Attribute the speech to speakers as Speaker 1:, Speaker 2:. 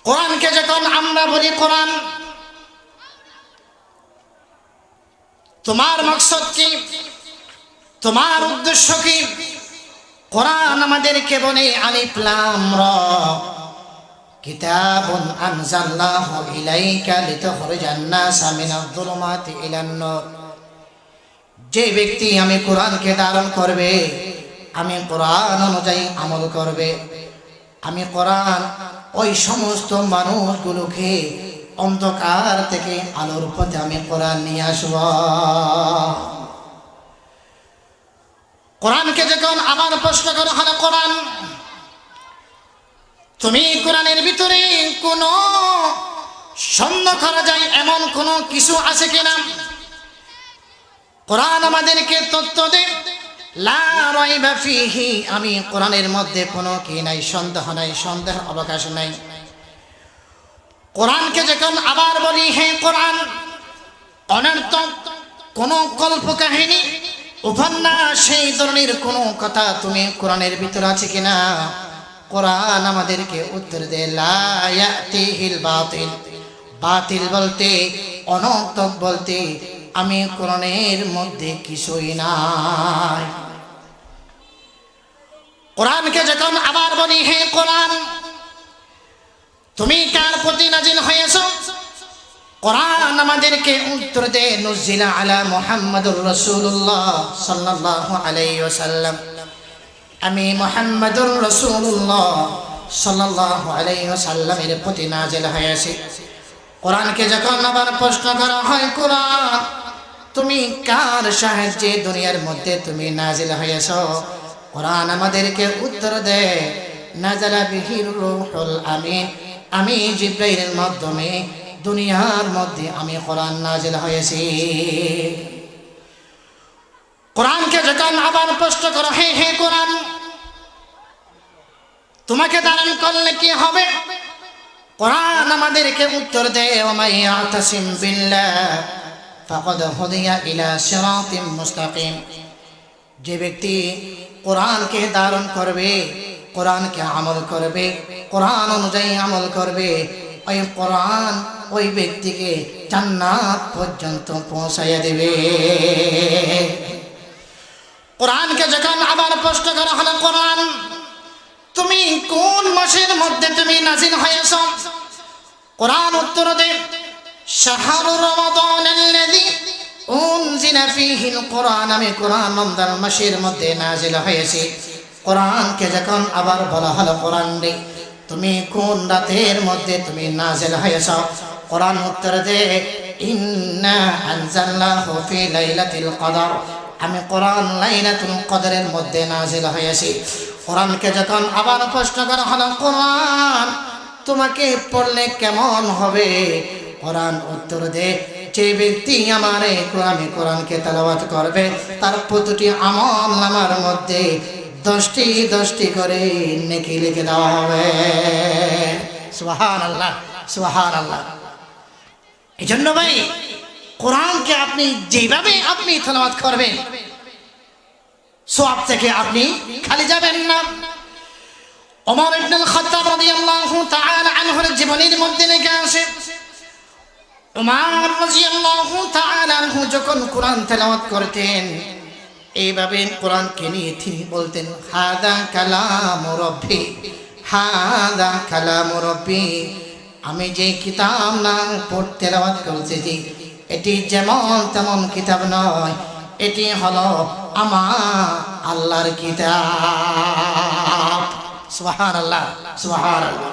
Speaker 1: কোরআনকে যখন আমরা বলি কোরআন, তোমার মকসদ কি, তোমার উদ্দেশ্য কি? কোরআন আমাদেরকে বলে আলিফ লাম রা কিতাবুন আনজালনাহু ইলাইকা লিতুখরিজান নাসা মিনাজ যুলুমাতি ইলান নূর। যে ব্যক্তি আমি কোরআনকে ধারণ করবে, আমি কোরআন অনুযায়ী আমল করবে, আমি কোরআন ওই সমস্ত মানুষগুলোকে অন্ধকার থেকে আলোর পথে আমি কোরআন নিয়ে আসব। কোরআনকে যখন আবার প্রশ্ন করা হলো, কোরআন তুমি কোরআনের ভিতরে কোন সন্দেহ করা যায় এমন কোন কিছু আছে কিনা? কোরআন আমাদেরকে তথ্য দেয় লা রাইবা ফিহি, আমি কোরআনের মধ্যে কোনো কি নাই, সন্দেহ নাই, সন্দেহের অবকাশ নাই। কোরআনকে যখন আবার বলি হে কোরআন অনর্থক কোন কল্প কাহিনী উপন্যাস সেই ধরনের কোন কথা তুমি কোরআনের ভিতরে আছে কিনা? কোরআন আমাদেরকে উত্তর দেয় লা ইয়াতিহিল বাতিল, বাতিল বলতে অনর্থক বলতে আমি কোরআনের মধ্যে কিছুই নাই। কোরআনকে যখন আবার বলি হে কোরআন তুমি কার প্রতি নাজিল হয়েছো? কোরআন আমাদেরকে উত্তর দেয় নুজিলা আলা মুহাম্মাদুর রাসূলুল্লাহ সাল্লাল্লাহু আলাইহি ওয়াসাল্লাম, আমি মুহাম্মাদুর রাসূলুল্লাহ সাল্লাল্লাহু আলাইহি ওয়াসাল্লামের প্রতি নাজিল হয়েছে। কোরআনকে যখন আবার প্রশ্ন করা হয় কোরআন তুমি কার সাহায্যে দুনিয়ার মধ্যে তুমি নাজিল হয়েছো? কোরআন আমাদেরকে উত্তর দেয় নাজালা বিহির রূহুল আমিন, আমি জিবরাইলের মাধ্যমে দুনিয়ার মধ্যে আমি কোরআন নাজিল হয়েছি। কোরআনকে যখন আবার প্রশ্ন করা হয় হে কোরআন তোমাকে ধারণ করলে কি হবে? কোরআন আমাদেরকে উত্তর দেয় ওয়া ইয়াতাসিম বিল্লাহ ফাকাদ হুদিয়া ইলা সিরাতিম মুস্তাকিম, যে ব্যক্তি কোরআনকে ধারণ করবে, কোরআনকে আমল করবে, কোরআন অনুযায়ী আমল করবে, ওই কোরআন ওই ব্যক্তিকে জান্নাত পর্যন্ত পৌঁছাইয়া দেবে। কোরআনকে যখন আবার প্রশ্ন করা হলো কোরআন তুমি কোন মাসের মধ্যে তুমি নাজিল হয়েছো? কোরআন উত্তর দেয় শাহরু রমাদানাল্লাযী উনজিলা ফীহিল কোরআন, আমি কোরআন রমজান মাসের মধ্যে নাজিল হয়েছে। কোরআনকে যখন আবার বলা হলো কোরআন রে তুমি কোন রাতের মধ্যে তুমি নাজিল হয়েছো? কোরআন উত্তর দেয় ইন্না আনজালনাহু ফি লাইলাতিল কদর, আমি কোরআন লাইলাতুল কদরের মধ্যে নাজিল হয়েছি। কোরআনকে যখন আবার প্রশ্ন করা হলো কোরআন তোমাকে পড়লে কেমন হবে? কোরআন উত্তর দেয় যে ব্যক্তি আমারে কোরআনকে তেলাওয়াত করবে তার প্রতিটি আমল নামার মধ্যে 10টি করে নেকি লিখে দেওয়া হবে। সুবহানাল্লাহ, সুবহানাল্লাহ। এই জন্য ভাই কোরআনকে আপনি যেভাবে আপনি তেলাওয়াত করবেন সওয়াব থেকে আপনি খালি যাবেন না। ওমর ইবনুল খাত্তাব রাদিয়াল্লাহু তাআলা আনহুর জীবনের মধ্যে লেখা আছে ওমর রাদিয়াল্লাহু তাআলা আনহু যখন কোরআন তেলাওয়াত করতেন এইভাবে কোরআনকে নিয়ে তিনি বলতেন হাদা কালামু রাব্বি, হাদা কালামু রাব্বি, আমি যে কিতাব না পড়তে তেলাওয়াত করতেছি এটি যেমন তেমন কিতাব নয়, এটি হলো আমার আল্লাহর কিতাব। সুবহানাল্লাহ, সুবহানাল্লাহ।